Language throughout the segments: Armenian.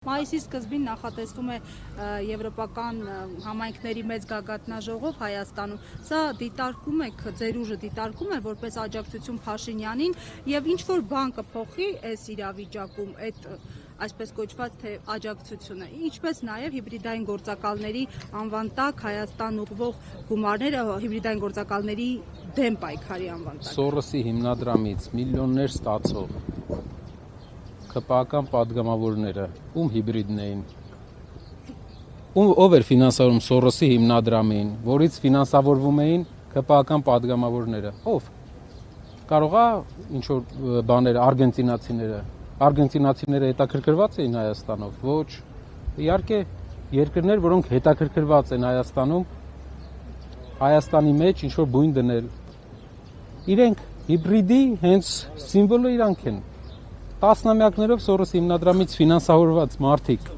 Մայիսի սկզբին նախատեսվում է եվրոպական համայնքների մեծ գագաթնաժողով Հայաստանում։ Սա դիտարկում եք, ձեր ուժը դիտարկում է որպես աջակցություն Փաշինյանին եւ ինչ որ բան կփոխի այս իրավիճակում, այդ այսպես կոչված թե աջակցությունը, ինչպես նաեւ հիբրիդային գործակալների անվան տակ Հայաստան ուղղվող գումարները, հիբրիդային գործակալների դեմ պայքարի անվան տակ։ Սորոսի հիմնադրամից միլիոններ ստացող ԿՊԱ-ական պատգամավորները ում հիբրիդն էին, ով էր ֆինանսավորում Սորոսի հիմնադրամին, որից ֆինանսավորվում էին ԿՊԱ-ական պատգամավորները, ով կարող է ինչ որ բաներ արգենտինացիները հետաքրքրված էին Հայաստանով, ոչ, իհարկե երկրներ, որոնք հետաքրքրված են Հայաստանում, Հայաստանի մեջ ինչ որ բույն դնել, իրենք հիբրիդի հենց սիմվոլը իրանք են։ Տասնամյակներով Սորոսի հիմնադրամից ֆինանսավորված մարդիկ,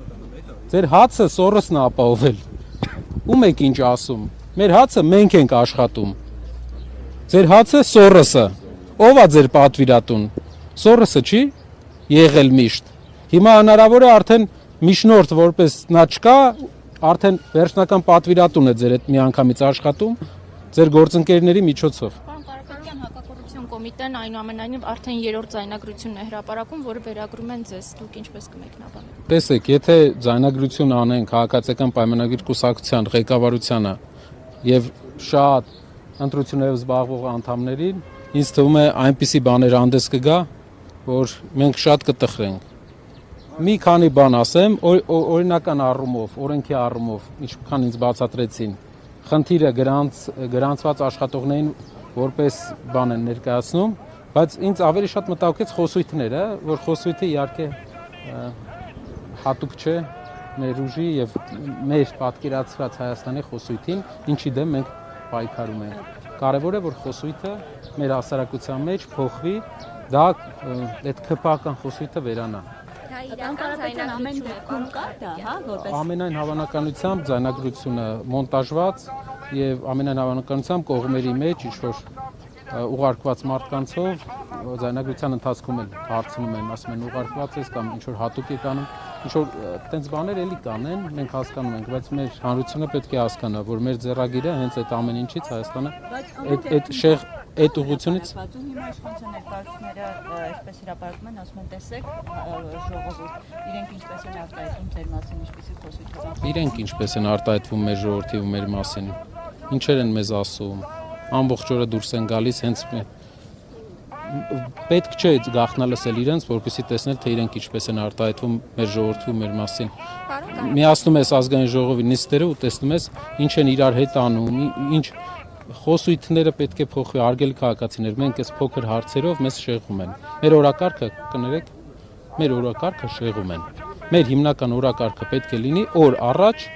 ձեր հացը Սորոսն է ապահովել, ում եք ինչ ասում, մեր հացը մենք ենք աշխատում, ձեր հացը Սորոսը, ով է ձեր պատվիրատուն, Սորոսը չի եղել միշտ, հիմա հնարավոր է արդեն միջնորդ որպես նա չկա, արդեն վերջնական պատվիրատուն է ձեր այդ միանգամից աշխատում, ձեր գործընկերների միջոցով։ Կոմիտեն այնուամենայնիվ արդեն 3-րդ ձայնագրությունն է հրապարակում, որը վերագրում են ձեզ, դուք ինչպես կմեկնաբանեք։ Տեսեք, եթե ձայնագրություն անեն քաղաքացիական պայմանագիր կուսակցության ղեկավարությանը եւ շատ ընտրություններով զբաղվող անդամներին, ինձ թվում է այնպիսի բաներ հանդես կգա, որ մենք շատ կտխրենք։ Մի քանի բան ասեմ, օրինական առումով, օրենքի առումով, ինչքան ինձ բացատրեցին, խնդիրը գրանցված աշխատողներին որպես բան են ներկայացնում, բայց ինձ ավելի շատ մտահոգեց խոսույթները, որ խոսույթը իհարկե հատուկ չէ մեր ուժի եւ մեր պատկերացրած Հայաստանի խոսույթին, ինչի դեմ մենք պայքարում ենք։ Կարևոր է, որ խոսույթը մեր հասարակության մեջ փոխվի, դա այդ ԿՊԱ-ական խոսույթը վերանա։ Ամենայն հավանականությամբ ձայնագրությունը մոնտաժված եւ ամենայն հավանականությամբ կողմերի մեջ ինչ որ ուղարկված մարդկանցով ձայնագրության ընթացքում էլ հարցնում են, ասում են ուղարկված ես կամ ինչ որ հատուկ եք անում, ինչ որ այդպես բաներ էլի կանեն, մենք հասկանում ենք, բայց մեր հանրությունը պետք է հասկանա, որ մեր ձեռագիրը հենց այդ ամեն ինչից Հայաստանը այդ ուղղությունից հիմա իշխանության ներկայացուցիչները այսպես հրապարակում են, ասում են տեսեք ժողովուրդ, իրենք ինչպես են արտահայտվում ձեր մասին, ինչպեսի խոսույթ։ Իրենք ինչպես են արտահայտվում մեր ժողովրդի ու մեր մասին, ինչեր են մեզ ասում, ամբողջ օրը դուրս են գալիս, հենց պետք չէ գաղտնա լսել իրենց, որպեսզի տեսնել, թե իրենք ինչպես են արտահայտվում մեր ժողովրդի ու մեր մասին։ Միացնում ես ազգային ժողովի նիստերը ու տեսնում ես ինչ են իրար հետ անում, ինչ խոսույթները պետք է փոխվի, արգելի քաղաքացիներ, մենք այս փոքր հարցերով մեզ շեղում են։ Մեր օրակարգը, կներեք, մեր օրակարգը շեղում են։ Մեր հիմնական օրակարգը պետք է լինի օր առաջ,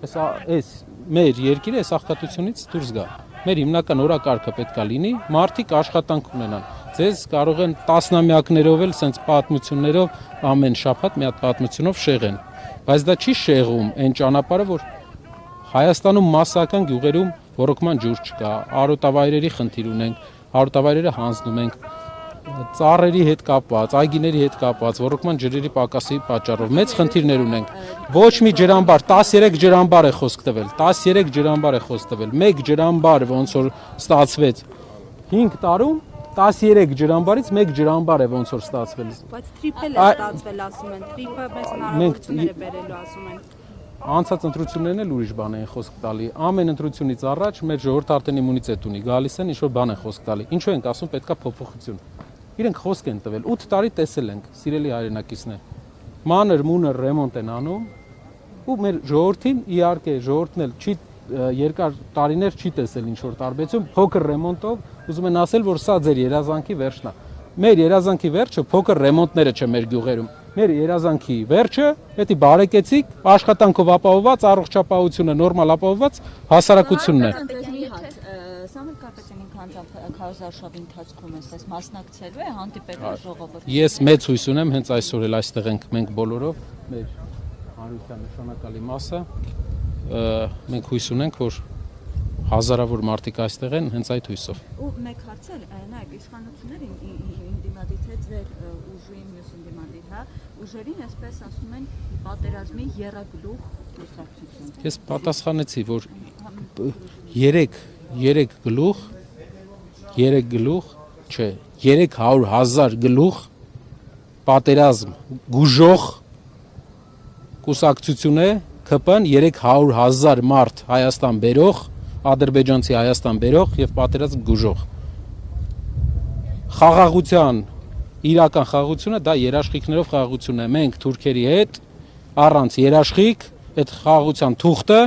այս մեր երկիրը այս աղքատությունից դուրս գա։ Մեր հիմնական օրակարգը պետք է լինի, մարդիկ աշխատանք ունենան։ Ձեզ կարող են տասնամյակներով էլ սենց պատմություններով ամեն շաբաթ մի հատ պատմությունով շեղեն։ Բայց դա չի շեղում այն ճանապարհը, որ Հայաստանում massական գյուղերում ռոռոկման ջուր չկա, արոտավայրերի խնդիր ունենք, արոտավայրերը հանձնում ենք, ծառերի հետ կապված, այգիների հետ կապված, ռոռոկման ջրերի պակասի պատճառով մեծ խնդիրներ ունենք։ Ոչ մի ջրամբար, 13 ջրամբար է խոսք տվել, 13 ջրամբար է խոսք տվել, 1 ջրամբար ոնց որ ստացվեց 5 տարում 13 ջրամբարից 1 ջրամբար է ոնց որ ստացվել։ Բայց թրիփել է ստացվել, ասում են, թրիփը մեծ հնարավորություններ է բերելու, ասում են։ Անցած ընտրություններն էլ ուրիշ բան են խոսք տալի։ Ամեն ընտրությունից առաջ մեր ժողովուրդը արդեն իմունիտետ ունի, գալիս են ինչ-որ բան են խոսք տալի։ Ինչու ենք ասում պետքա փոփոխություն։ Իրենք խոսք են տվել, 8 տարի տեսել ենք, սիրելի հայրենակիցներ։ Մանր մունր ռեմոնտ են անում, ու մեր ժողովրդին իհարկե ժողովուրդն էլ չի երկար տարիներ չի տեսել ինչ-որ տարբերություն, փոքր ռեմոնտով ուզում են ասել, որ սա ձեր երազանքի վերջն է։ Մեր երազանքի վերջը փոքր ռեմոնտները չէ մեր գյուղերում։ Մեր երազանքի վերջը, դա բարեկեցիկ, աշխատանքով ապահովված, առողջապահությունը նորմալ ապահովված հասարակությունն է։ Սամվել Կարպետյանի քարոզարշավի ընթացքում ես մասնակցելու է հանդիպելու ժողովուրդ։ Ես մեծ հույս ունեմ, հենց այսօր էլ այստեղ ենք մենք բոլորով, մեր հանրության նշանակալի մասը, մենք հույս ունենք, որ հազարավոր մարդիկ այստեղ են հենց այդ հույսով։ Ու մեկ հարց էլ, նայեք, իշխանությունները բնադից է ձեր ուժի մյուս ընդդիմադիր, հա, ուժերին այսպես ասում են պատերազմի եռագլուխ կուսակցություն։ Ես պատասխանեցի, որ 3 գլուխ, չէ, 300,000 գլուխ պատերազմ գուժող կուսակցություն է ԿՊ-ն 300,000 մարդ Հայաստան բերող, ադրբեջանցի Հայաստան բերող եւ պատերազմ գուժող։ Խաղաղության իրական խաղաղությունը դա երաշխիքներով խաղաղություն է։ Մենք թուրքերի հետ առանց երաշխիք այդ խաղաղության թուղթը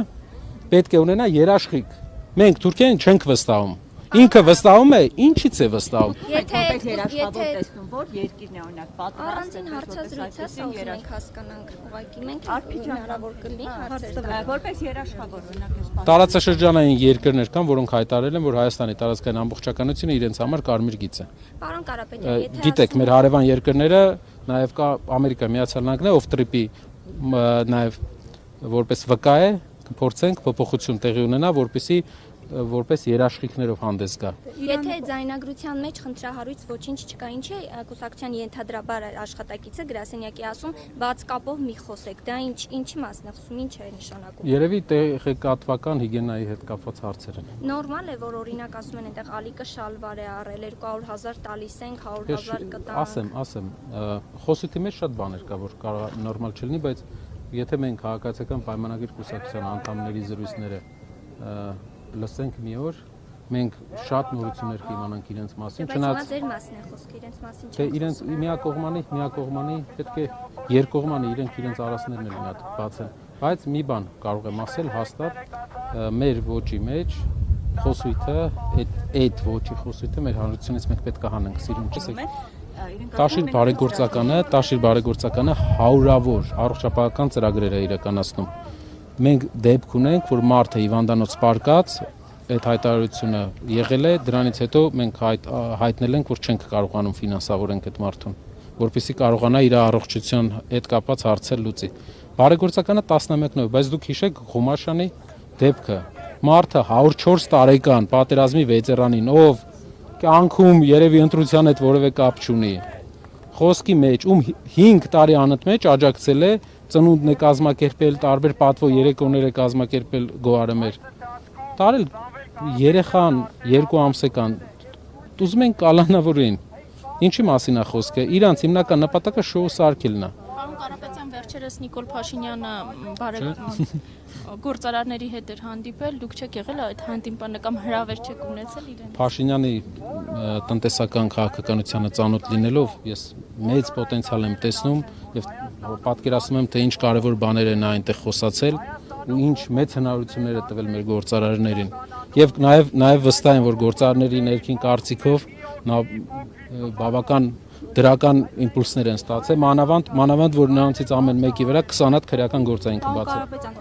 պետք է ունենա երաշխիք։ Մենք թուրքերին չենք վստահում։ Ինքը վստահում է, ինչից է վստահում։ Որպես երաշխավոր տեսնում, որ երկիրն է օրինակ պատրաստ Առանձին հարցազրույց է, սա ուզում ենք հասկանանք, ուղղակի մենք հնարավոր կլինի հարցեր տալ։ որպես երաշխավոր օրինակ ես Տարածաշրջանային երկրներ կան, որոնք հայտարարել են, որ Հայաստանի տարածքային ամբողջականությունը իրենց համար կարմիր գիծ է։ Պարոն Կարապետյան, եթե Գիտեք, մեր հարևան երկրները, նաև կա Ամերիկա Միացյալ Նահանգները, off trip-ի նաև որպես վկա է, կփորձենք փոփոխություն տեղի ունենա, որպես երաշխիքներով հանդես գա։ Եթե ձայնագրության մեջ խնդրահարույց ոչինչ չկա, ինչ է կուսակցության ենթադրաբար աշխատակիցը գրասենյակի ասում, բաց կապով մի խոսեք, դա ինչի մասն է խոսում, ինչ է նշանակում։ Երևի տեղեկատվական հիգիենայի հետ կապված հարցեր են։ Նորմալ է, որ օրինակ ասում են այնտեղ ալիկը շալվար է առել, 200,000 տալիս ենք, 100,000 կտանք։ Ասեմ, խոսիքի մեջ շատ բաներ կա, որ կարող նորմալ չլինի, բայց եթե մենք քաղաքացիական պայմանագիր կուսակցության անդամների զրույցները լսենք մի օր, մենք շատ նորություններ կիմանանք իրենց մասին, չնայած ձեր մասն է խոսքը, իրենց մասին չէ։ Իրենց միակողմանի պետք է երկկողմանի իրենք իրենց արասներն էլ մի հատ բացեն, բայց մի բան կարող եմ ասել հաստատ, մեր ոճի մեջ խոսույթը, այդ ոճի խոսույթը մեր հանրությունից մենք պետք է հանենք, սիրուն չսեք։ Տաշիր բարեգործականը հարյուրավոր առողջապահական ծրագրեր է իրականացնում։ Մենք դեպք ունենք, որ մարդը հիվանդանոց պարկած, այդ հայտարարությունը եղել է, դրանից հետո մենք հայտնել ենք, որ չենք կարողանում ֆինանսավորենք այդ մարդուն, որպեսզի կարողանա իր առողջության հետ կապված հարցեր լուծի։ Բարեգործականը տասնամյակներով, բայց դուք հիշեք Ղումաշյանի դեպքը։ Մարդը 104 տարեկան պատերազմի վետերանին, ով կյանքում երևի ընտրության հետ որևէ կապ չունի, խոսքի մեջ, ում 5 տարի անընդմեջ աջակցել է, ծնունդն է կազմակերպել, տարբեր պատվո երեկոներ է կազմակերպել գոհարմեր։ Տարել երեխան 2 ամսեկան, ուզում են կալանավորին։ Ինչի մասին է խոսքը։ Իրանց հիմնական նպատակը շոու սարքելն է։ Պարոն Կարապետյան, վերջերս Նիկոլ Փաշինյանը գործարարների հետ էր հանդիպել, դուք չեք եղել այդ հանդիպանը կամ հրավեր չեք ունեցել իրեն։ Փաշինյանի տնտեսական քաղաքականությանը ծանոթ լինելով, ես մեծ պոտենցիալ եմ տեսնում եւ պատկերացնում եմ, թե ինչ կարեւոր բաներ են նա այնտեղ խոսացել ու ինչ մեծ հնարավորություններ է տվել մեր գործարարներին։ Եվ նաեւ վստահ եմ, որ գործարարների ներքին կարծիքով նա բավական դրական իմպուլսներ են ստացել, մանավանդ որ նրանցից ամեն մեկի վրա 20 հատ քրեական գործային կբացել։